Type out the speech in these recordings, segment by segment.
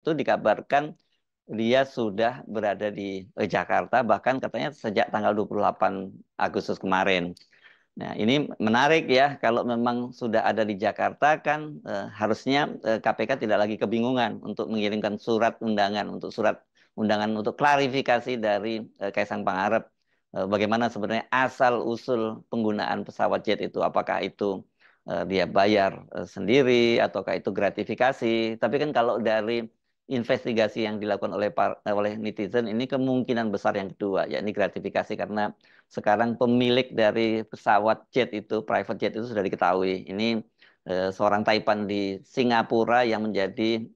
itu dikabarkan dia sudah berada di Jakarta, bahkan katanya sejak tanggal 28 Agustus kemarin. Nah, ini menarik ya, kalau memang sudah ada di Jakarta kan harusnya KPK tidak lagi kebingungan untuk mengirimkan surat undangan untuk klarifikasi dari Kaisang Pangarep. Bagaimana sebenarnya asal-usul penggunaan pesawat jet itu, apakah itu dia bayar sendiri ataukah itu gratifikasi. Tapi kan kalau dari investigasi yang dilakukan oleh netizen ini kemungkinan besar yang kedua, yakni gratifikasi, karena sekarang pemilik dari pesawat jet itu, private jet itu sudah diketahui. Ini seorang Taipan di Singapura yang menjadi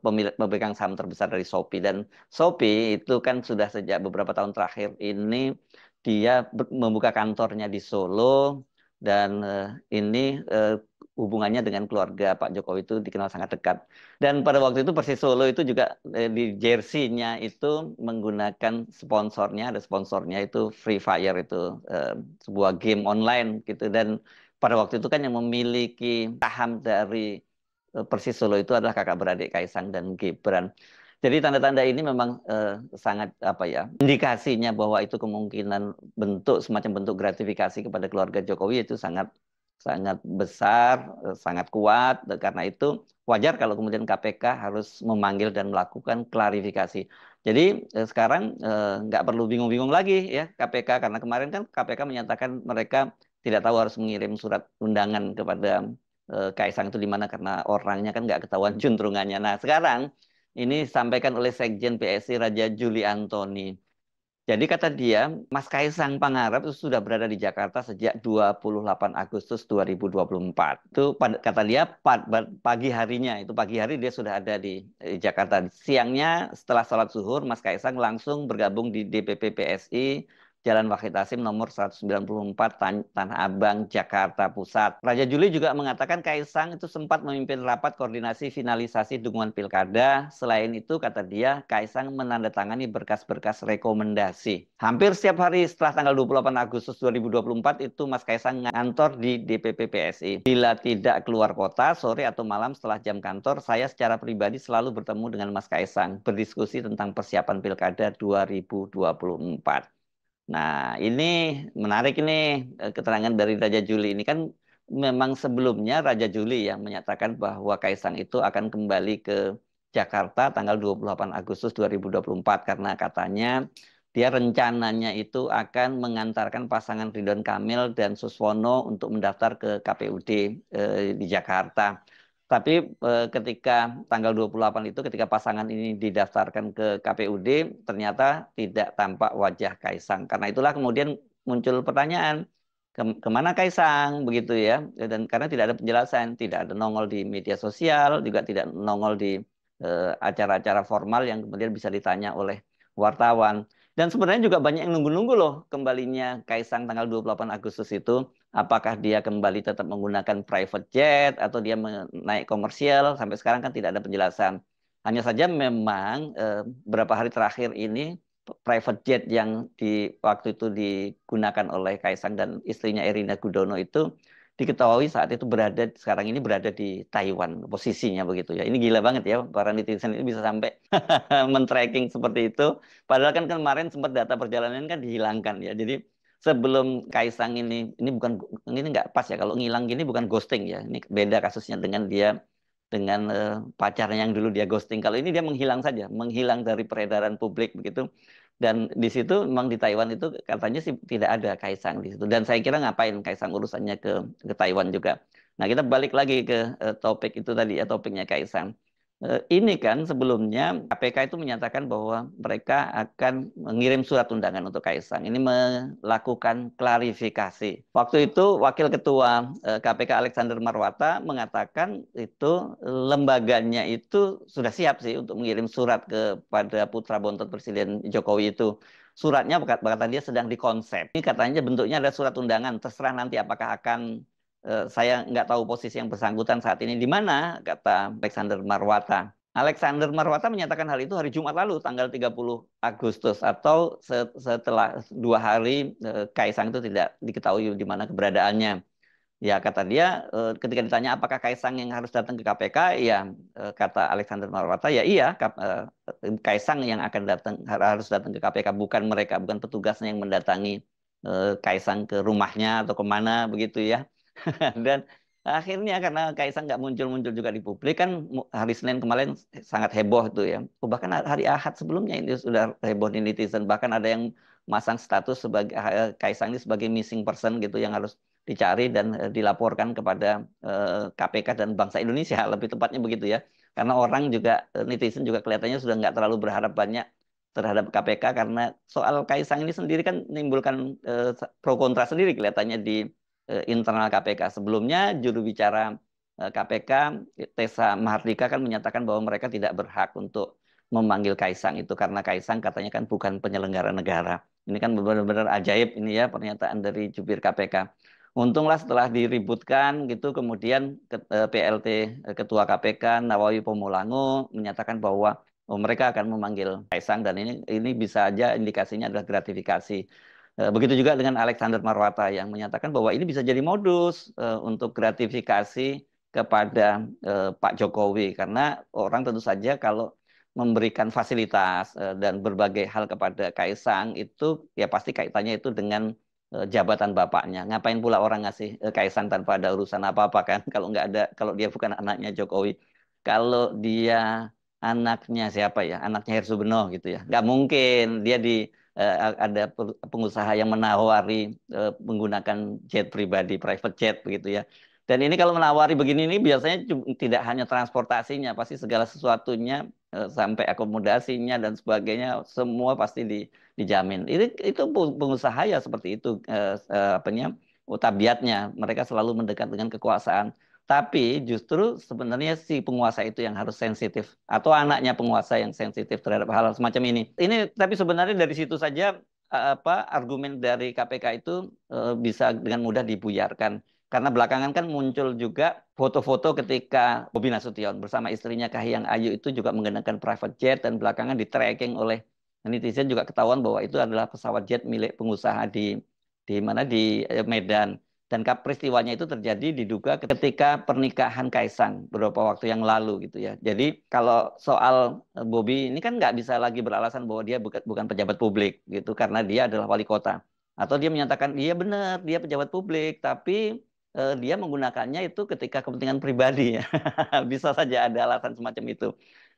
pemilik pemegang saham terbesar dari Shopee. Dan Shopee itu kan sudah sejak beberapa tahun terakhir ini dia membuka kantornya di Solo, dan ini hubungannya dengan keluarga Pak Jokowi itu dikenal sangat dekat. Dan pada waktu itu Persis Solo itu juga di jersey-nya itu menggunakan sponsornya, ada sponsornya itu Free Fire itu, eh, sebuah game online gitu. Dan pada waktu itu kan yang memiliki saham dari Persis Solo itu adalah kakak beradik Kaisang dan Gibran. Jadi tanda-tanda ini memang sangat apa ya, indikasinya bahwa itu kemungkinan semacam bentuk gratifikasi kepada keluarga Jokowi itu sangat sangat besar, sangat kuat. Dan karena itu wajar kalau kemudian KPK harus memanggil dan melakukan klarifikasi. Jadi sekarang nggak perlu bingung-bingung lagi ya KPK, karena kemarin kan KPK menyatakan mereka tidak tahu harus mengirim surat undangan kepada Kaisang itu di mana karena orangnya kan nggak ketahuan juntrungannya. Nah sekarang ini disampaikan oleh Sekjen PSI Raja Juli Antoni. Jadi kata dia, Mas Kaisang Pangarep itu sudah berada di Jakarta sejak 28 Agustus 2024. Itu kata dia pagi harinya, itu pagi hari dia sudah ada di Jakarta. Siangnya setelah sholat zuhur, Mas Kaisang langsung bergabung di DPP PSI Jalan Wahid Hasim nomor 194 Tanah Abang, Jakarta Pusat. Raja Juli juga mengatakan Kaisang itu sempat memimpin rapat koordinasi finalisasi dukungan pilkada. Selain itu, kata dia, Kaisang menandatangani berkas-berkas rekomendasi. Hampir setiap hari setelah tanggal 28 Agustus 2024 itu Mas Kaisang ngantor di DPP PSI. Bila tidak keluar kota, sore atau malam setelah jam kantor, saya secara pribadi selalu bertemu dengan Mas Kaisang, berdiskusi tentang persiapan pilkada 2024. Nah, ini menarik ini keterangan dari Raja Juli ini kan memang sebelumnya Raja Juli yang menyatakan bahwa Kaisang itu akan kembali ke Jakarta tanggal 28 Agustus 2024 karena katanya dia rencananya itu akan mengantarkan pasangan Ridwan Kamil dan Suswono untuk mendaftar ke KPUD di Jakarta. Tapi ketika tanggal 28 itu, ketika pasangan ini didaftarkan ke KPUD, ternyata tidak tampak wajah Kaisang. Karena itulah kemudian muncul pertanyaan, kemana Kaisang begitu ya? Dan karena tidak ada penjelasan, tidak ada nongol di media sosial, juga tidak nongol di acara-acara formal yang kemudian bisa ditanya oleh wartawan. Dan sebenarnya juga banyak yang nunggu-nunggu loh kembalinya Kaisang tanggal 28 Agustus itu. Apakah dia kembali tetap menggunakan private jet atau dia naik komersial? Sampai sekarang kan tidak ada penjelasan. Hanya saja memang beberapa hari terakhir ini private jet yang waktu itu digunakan oleh Kaisang dan istrinya Erina Gudono itu diketahui saat itu sekarang ini berada di Taiwan, posisinya begitu ya. Ini gila banget ya, para netizen ini bisa sampai men-tracking seperti itu. Padahal kan kemarin sempat data perjalanan kan dihilangkan ya. Jadi sebelum Kaisang ini bukan, ini nggak pas ya kalau ngilang gini, bukan ghosting ya. Ini beda kasusnya dengan dia dengan pacarnya yang dulu dia ghosting. Kalau ini dia menghilang saja, menghilang dari peredaran publik begitu. Dan di situ memang di Taiwan itu katanya sih tidak ada Kaisang di situ. Dan saya kira ngapain Kaisang urusannya ke Taiwan juga. Nah, kita balik lagi ke topik itu tadi ya, topiknya Kaisang. Ini kan sebelumnya KPK itu menyatakan bahwa mereka akan mengirim surat undangan untuk Kaisang. Ini melakukan klarifikasi. Waktu itu Wakil Ketua KPK Alexander Marwata mengatakan itu lembaganya itu sudah siap sih untuk mengirim surat kepada putra bontot Presiden Jokowi itu. Suratnya kata dia sedang dikonsep. Ini katanya bentuknya ada surat undangan. Terserah nanti apakah akan saya nggak tahu posisi yang bersangkutan saat ini di mana, kata Alexander Marwata. Alexander Marwata menyatakan hal itu hari Jumat lalu, tanggal 30 Agustus, atau setelah 2 hari Kaisang itu tidak diketahui di mana keberadaannya. Ya kata dia, ketika ditanya apakah Kaisang yang harus datang ke KPK, ya kata Alexander Marwata, ya iya, Kaisang yang akan datang harus datang ke KPK, bukan mereka, bukan petugasnya yang mendatangi Kaisang ke rumahnya atau kemana begitu ya. Dan akhirnya karena Kaisang nggak muncul-muncul juga di publik kan, hari Senin kemarin sangat heboh itu ya. Oh, bahkan hari Ahad sebelumnya ini sudah heboh di netizen. Bahkan ada yang masang status sebagai Kaisang ini sebagai missing person gitu yang harus dicari dan dilaporkan kepada KPK dan bangsa Indonesia lebih tepatnya begitu ya. Karena orang juga netizen juga kelihatannya sudah nggak terlalu berharap banyak terhadap KPK karena soal Kaisang ini sendiri kan menimbulkan pro kontra sendiri kelihatannya di internal KPK. Sebelumnya juru bicara KPK Tessa Mahardika kan menyatakan bahwa mereka tidak berhak untuk memanggil Kaisang itu karena Kaisang katanya kan bukan penyelenggara negara. Ini kan benar-benar ajaib ini ya pernyataan dari jubir KPK. Untunglah setelah diributkan gitu kemudian PLT Ketua KPK Nawawi Pomolango menyatakan bahwa mereka akan memanggil Kaisang dan ini bisa aja indikasinya adalah gratifikasi. Begitu juga dengan Alexander Marwata yang menyatakan bahwa ini bisa jadi modus untuk gratifikasi kepada Pak Jokowi karena orang tentu saja kalau memberikan fasilitas dan berbagai hal kepada Kaisang itu ya pasti kaitannya itu dengan jabatan bapaknya. Ngapain pula orang ngasih Kaisang tanpa ada urusan apa-apa kan? Kalau nggak ada, kalau dia bukan anaknya Jokowi, kalau dia anaknya siapa ya? Anaknya Hersu Beno gitu ya. Nggak mungkin dia ada pengusaha yang menawari menggunakan jet pribadi, private jet begitu ya. Dan ini kalau menawari begini ini biasanya tidak hanya transportasinya, pasti segala sesuatunya sampai akomodasinya dan sebagainya semua pasti dijamin. Itu pengusaha ya seperti itu apanya tabiatnya. Mereka selalu mendekat dengan kekuasaan. Tapi justru sebenarnya si penguasa itu yang harus sensitif atau anaknya penguasa yang sensitif terhadap hal semacam ini. Ini tapi sebenarnya dari situ saja apa argumen dari KPK itu bisa dengan mudah dibuyarkan. Karena belakangan kan muncul juga foto-foto ketika Bobi Nasution bersama istrinya Kahiyang Ayu itu juga menggunakan private jet dan belakangan di-tracking oleh netizen juga ketahuan bahwa itu adalah pesawat jet milik pengusaha di mana di Medan. Dan peristiwanya itu terjadi diduga ketika pernikahan Kaisang beberapa waktu yang lalu gitu ya. Jadi kalau soal Bobi ini kan nggak bisa lagi beralasan bahwa dia bukan pejabat publik gitu karena dia adalah wali kota. Atau dia menyatakan iya benar dia pejabat publik tapi dia menggunakannya itu ketika kepentingan pribadi ya. Bisa saja ada alasan semacam itu.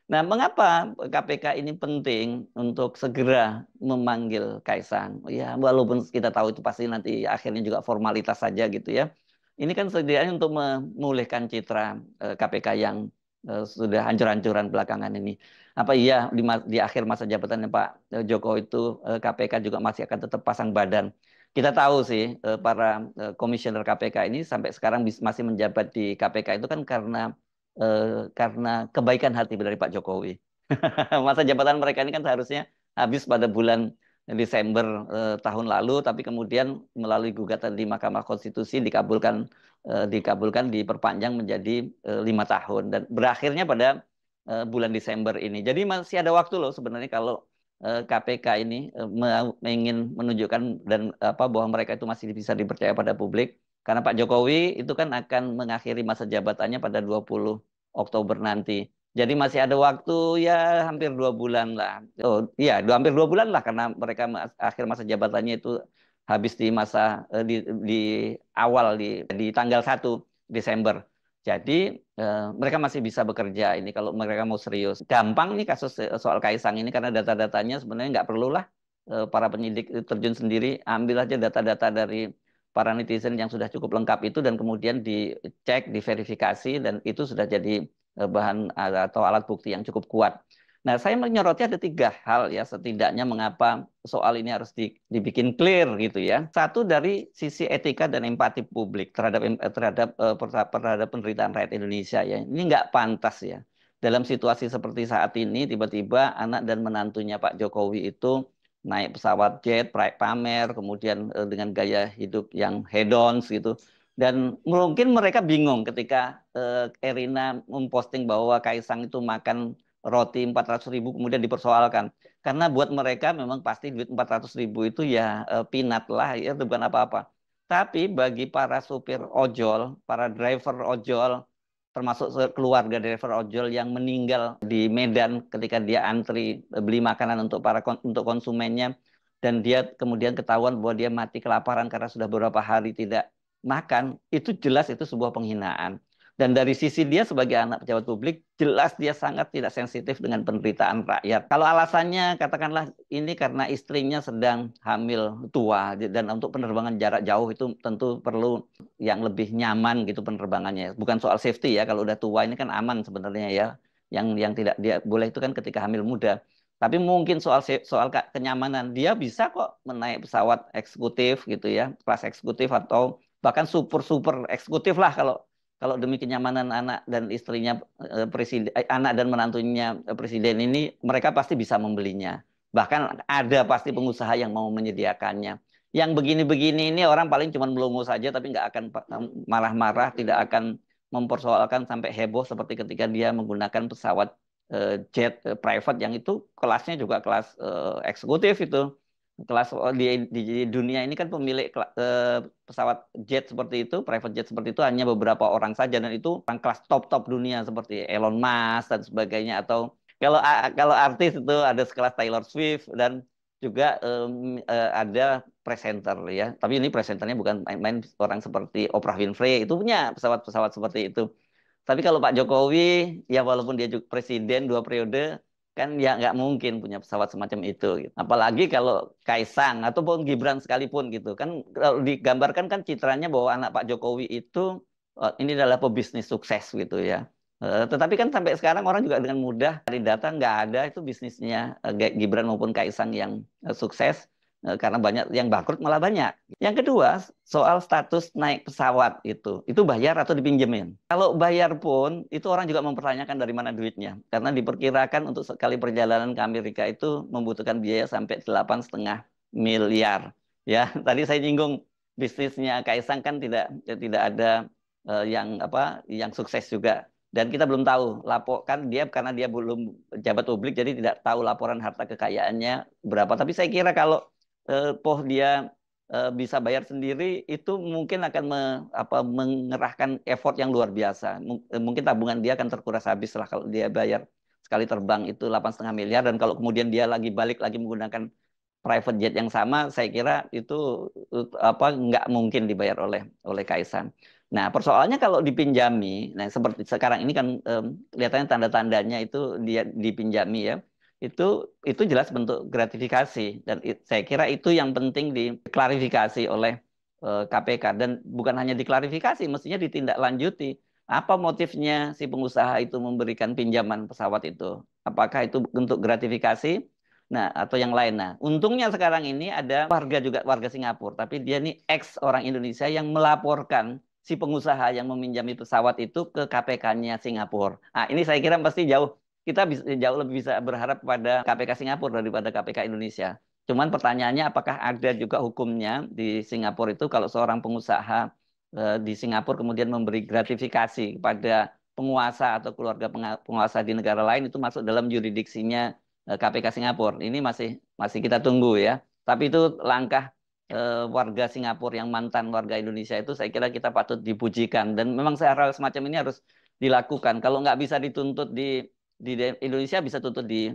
Nah, mengapa KPK ini penting untuk segera memanggil Kaisang? Ya, walaupun kita tahu itu pasti nanti akhirnya juga formalitas saja gitu ya. Ini kan setidaknya untuk memulihkan citra KPK yang sudah hancur-hancuran belakangan ini. Apa iya di akhir masa jabatannya Pak Jokowi itu KPK juga masih akan tetap pasang badan? Kita tahu sih para komisioner KPK ini sampai sekarang masih menjabat di KPK itu kan eh, karena kebaikan hati dari Pak Jokowi. Masa jabatan mereka ini kan seharusnya habis pada bulan Desember tahun lalu, tapi kemudian melalui gugatan di Mahkamah Konstitusi dikabulkan diperpanjang menjadi 5 tahun dan berakhirnya pada bulan Desember ini. Jadi masih ada waktu loh sebenarnya kalau KPK ini ingin menunjukkan dan apa bahwa mereka itu masih bisa dipercaya pada publik. Karena Pak Jokowi itu kan akan mengakhiri masa jabatannya pada 20 Oktober nanti. Jadi masih ada waktu ya hampir 2 bulan lah. Oh iya, hampir 2 bulan lah karena mereka akhir masa jabatannya itu habis di masa di awal di tanggal 1 Desember. Jadi mereka masih bisa bekerja ini kalau mereka mau serius. Gampang nih kasus soal Kaisang ini karena data-datanya sebenarnya nggak perlulah para penyidik terjun sendiri. Ambil aja data-data dari para netizen yang sudah cukup lengkap itu dan kemudian dicek, diverifikasi dan itu sudah jadi bahan atau alat bukti yang cukup kuat. Nah, saya menyoroti ada 3 hal ya setidaknya mengapa soal ini harus dibikin clear gitu ya. Satu dari sisi etika dan empati publik terhadap penderitaan rakyat Indonesia ya. Ini nggak pantas ya. Dalam situasi seperti saat ini tiba-tiba anak dan menantunya Pak Jokowi itu naik pesawat jet, pamer, kemudian dengan gaya hidup yang hedon gitu. Dan mungkin mereka bingung ketika Erina memposting bahwa Kaisang itu makan roti 400.000 kemudian dipersoalkan. Karena buat mereka memang pasti duit 400.000 itu ya peanut lah, ya itu bukan apa-apa. Tapi bagi para supir ojol, para driver ojol, termasuk keluarga driver ojol yang meninggal di Medan ketika dia antri beli makanan untuk untuk konsumennya, dan dia kemudian ketahuan bahwa dia mati kelaparan karena sudah beberapa hari tidak makan, itu jelas itu sebuah penghinaan. Dan dari sisi dia sebagai anak pejabat publik, jelas dia sangat tidak sensitif dengan penderitaan rakyat. Kalau alasannya katakanlah ini karena istrinya sedang hamil tua, dan untuk penerbangan jarak jauh itu tentu perlu yang lebih nyaman gitu penerbangannya. Bukan soal safety ya, kalau udah tua ini kan aman sebenarnya ya. Yang tidak dia boleh itu kan ketika hamil muda. Tapi mungkin soal kenyamanan, dia bisa kok menaik pesawat eksekutif gitu ya, kelas eksekutif atau bahkan super eksekutif lah kalau kalau demi kenyamanan anak dan istrinya presiden, anak dan menantunya presiden ini, mereka pasti bisa membelinya. Bahkan ada pasti pengusaha yang mau menyediakannya. Yang begini-begini ini orang paling cuma melongo saja, tapi nggak akan marah-marah, tidak akan mempersoalkan sampai heboh seperti ketika dia menggunakan pesawat jet private yang itu kelasnya juga kelas eksekutif itu. Kelas di dunia ini kan pemilik pesawat jet seperti itu, private jet seperti itu hanya beberapa orang saja, dan itu orang kelas top-top dunia seperti Elon Musk dan sebagainya. Atau kalau artis itu ada sekelas Taylor Swift, dan juga ada presenter ya. Tapi ini presenternya bukan main-main, orang seperti Oprah Winfrey itu punya pesawat-pesawat seperti itu. Tapi kalau Pak Jokowi, ya walaupun dia juga presiden 2 periode, kan ya nggak mungkin punya pesawat semacam itu. Gitu. Apalagi kalau Kaisang ataupun Gibran sekalipun gitu. Kan kalau digambarkan kan citranya bahwa anak Pak Jokowi itu ini adalah pebisnis sukses gitu ya. Tetapi kan sampai sekarang orang juga dengan mudah dari data nggak ada itu bisnisnya Gibran maupun Kaisang yang sukses. Karena banyak yang bangkrut malah banyak. Yang kedua, soal status naik pesawat itu bayar atau dipinjemin. Kalau bayar pun, itu orang juga mempertanyakan dari mana duitnya. Karena diperkirakan untuk sekali perjalanan ke Amerika itu membutuhkan biaya sampai 8,5 miliar. Ya, tadi saya nyinggung bisnisnya Kaisang kan tidak ada yang yang sukses juga. Dan kita belum tahu kan dia karena dia belum pejabat publik, jadi tidak tahu laporan harta kekayaannya berapa. Tapi saya kira kalau poh dia bisa bayar sendiri, itu mungkin akan mengerahkan effort yang luar biasa. Mungkin tabungan dia akan terkuras habis lah kalau dia bayar sekali terbang itu 8,5 miliar, dan kalau kemudian dia balik lagi menggunakan private jet yang sama, saya kira itu nggak mungkin dibayar oleh Kaisang. Nah, persoalannya kalau dipinjami, nah seperti sekarang ini kan kelihatannya tanda-tandanya itu dia dipinjami ya. Itu itu jelas bentuk gratifikasi, dan saya kira itu yang penting diklarifikasi oleh KPK, dan bukan hanya diklarifikasi, mestinya ditindaklanjuti. Apa motifnya si pengusaha itu memberikan pinjaman pesawat itu? Apakah itu bentuk gratifikasi? Nah, atau yang lain. Nah, untungnya sekarang ini ada warga Singapura, tapi dia nih ex orang Indonesia yang melaporkan si pengusaha yang meminjami pesawat itu ke KPK-nya Singapura. Nah, ini saya kira pasti kita jauh lebih bisa berharap pada KPK Singapura daripada KPK Indonesia. Cuman pertanyaannya, apakah ada juga hukumnya di Singapura itu kalau seorang pengusaha di Singapura kemudian memberi gratifikasi kepada penguasa atau keluarga penguasa di negara lain, itu masuk dalam juridiksinya KPK Singapura. Ini masih kita tunggu ya. Tapi itu langkah warga Singapura yang mantan warga Indonesia itu, saya kira kita patut dipujikan, dan memang hal semacam ini harus dilakukan. Kalau nggak bisa dituntut di Indonesia, bisa tuntut di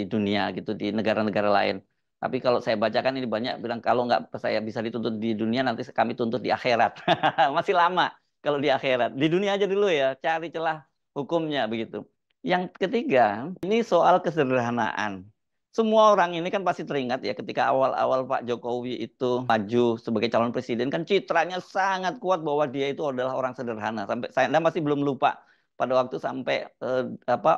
dunia gitu, di negara-negara lain. Tapi kalau saya bacakan ini banyak bilang kalau nggak saya bisa dituntut di dunia, nanti kami tuntut di akhirat. Masih lama kalau di akhirat. Di dunia aja dulu ya, cari celah hukumnya begitu. Yang ketiga, ini soal kesederhanaan. Semua orang ini kan pasti teringat ya ketika awal-awal Pak Jokowi itu maju sebagai calon presiden, kan citranya sangat kuat bahwa dia itu adalah orang sederhana. Sampai saya masih belum lupa pada waktu sampai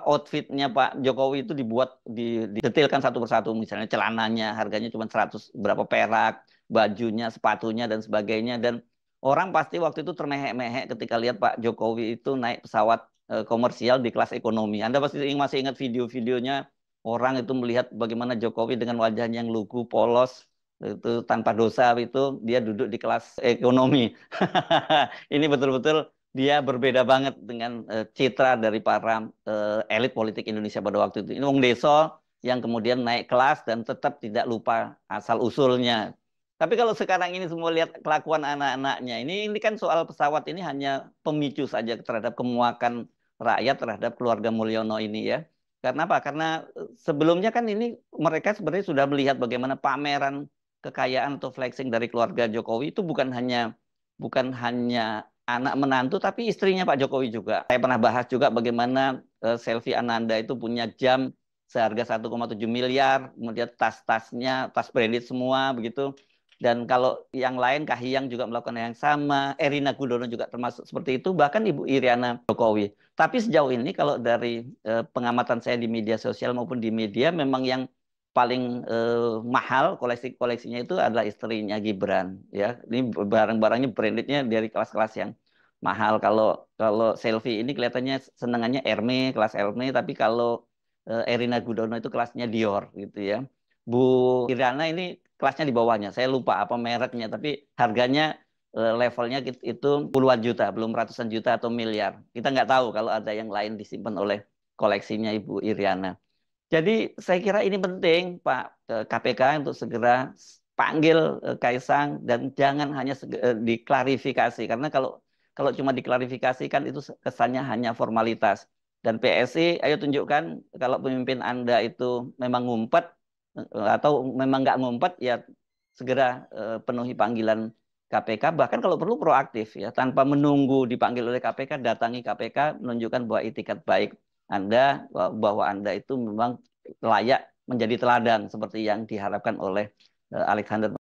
outfitnya Pak Jokowi itu dibuat didetailkan satu persatu, misalnya celananya harganya cuma 100 berapa perak, bajunya, sepatunya dan sebagainya, dan orang pasti waktu itu termehek-mehek ketika lihat Pak Jokowi itu naik pesawat komersial di kelas ekonomi. Anda pasti masih ingat video-videonya, orang itu melihat bagaimana Jokowi dengan wajahnya yang lugu, polos, itu tanpa dosa, itu dia duduk di kelas ekonomi. Ini betul-betul dia berbeda banget dengan citra dari para elit politik Indonesia pada waktu itu. Ini Wong Deso yang kemudian naik kelas dan tetap tidak lupa asal usulnya. Tapi kalau sekarang ini semua lihat kelakuan anak-anaknya, ini kan soal pesawat ini hanya pemicu saja terhadap kemuakan rakyat terhadap keluarga Mulyono ini ya. Karena apa? Karena sebelumnya kan ini mereka sebenarnya sudah melihat bagaimana pameran kekayaan atau flexing dari keluarga Jokowi itu bukan hanya anak menantu tapi istrinya Pak Jokowi juga. Saya pernah bahas juga bagaimana Selvi Ananda itu punya jam seharga 1,7 miliar, kemudian tas-tasnya, tas branded semua begitu. Dan kalau yang lain, Kahiyang juga melakukan yang sama, Erina Gudono juga termasuk seperti itu, bahkan Ibu Iriana Jokowi. Tapi sejauh ini kalau dari pengamatan saya di media sosial maupun di media, memang yang paling mahal koleksinya itu adalah istrinya Gibran. Ya, ini barang-barangnya brandednya dari kelas-kelas yang mahal. Kalau kalau selfie ini kelihatannya senengannya Hermes, kelas Hermes, tapi kalau Erina Gudono itu kelasnya Dior gitu ya. Bu Iriana ini kelasnya di bawahnya. Saya lupa apa mereknya, tapi harganya levelnya itu puluhan juta, belum ratusan juta atau miliar. Kita nggak tahu kalau ada yang lain disimpan oleh koleksinya Ibu Iriana. Jadi saya kira ini penting Pak KPK untuk segera panggil Kaisang dan jangan hanya diklarifikasi karena kalau kalau cuma diklarifikasi kan itu kesannya hanya formalitas. Dan PSI, ayo tunjukkan kalau pemimpin Anda itu memang ngumpet atau memang nggak ngumpet ya segera penuhi panggilan KPK bahkan kalau perlu proaktif ya tanpa menunggu dipanggil oleh KPK datangi KPK menunjukkan bahwa itikat baik Anda bahwa Anda itu memang layak menjadi teladan seperti yang diharapkan oleh Alexander